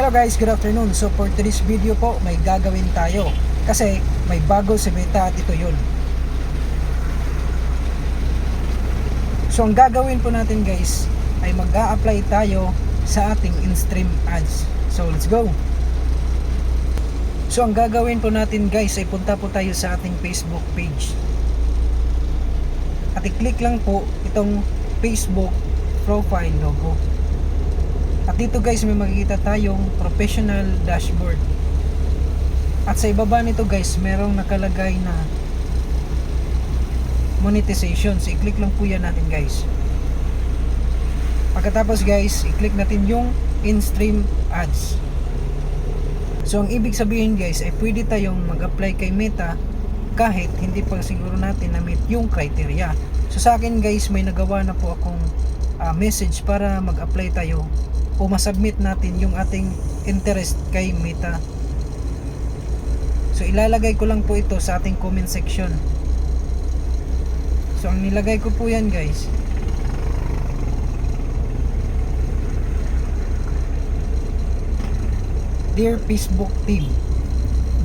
Hello guys, good afternoon. So for today's video po, may gagawin tayo kasi may bago si Meta at ito yun. So ang gagawin po natin guys ay mag-a-apply tayo sa ating in-stream ads. So let's go. So ang gagawin po natin guys ay punta po tayo sa ating Facebook page. At i-click lang po itong Facebook profile logo. At dito guys may makikita tayong professional dashboard. At sa ibaba nito guys merong nakalagay na monetization. So i-click lang po yan natin guys. Pagkatapos guys i-click natin yung in-stream ads. So ang ibig sabihin guys ay pwede tayong mag-apply kay Meta kahit hindi pa siguro natin na-meet yung criteria. So sa akin guys may nagawa na po akong message para mag-apply tayo o masubmit natin yung ating interest kay Meta. So ilalagay ko lang po ito sa ating comment section. So ang nilagay ko po yan guys, Dear Facebook team,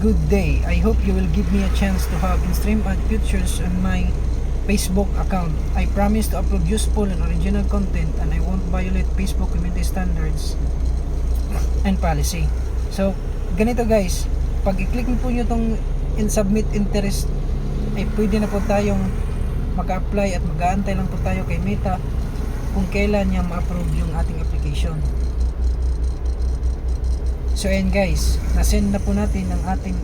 good day. I hope you will give me a chance to have in-stream ad features on my Facebook account. I promise to upload useful and original content and I won't violate Facebook community standards and policy. So, ganito guys, pag i-click po nyo itong submit interest, ay pwede na po tayong mag-apply at mag-aantay lang po tayo kay Meta kung kailan niya ma-approve yung ating application. So ayan guys, nasend na po natin ang ating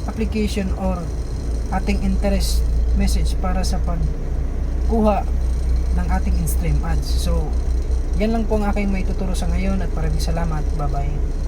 application or ating interest message para sa pagkuha ng ating in-stream ads. So yan lang po ang aking may tuturo sa ngayon at maraming salamat. Bye bye.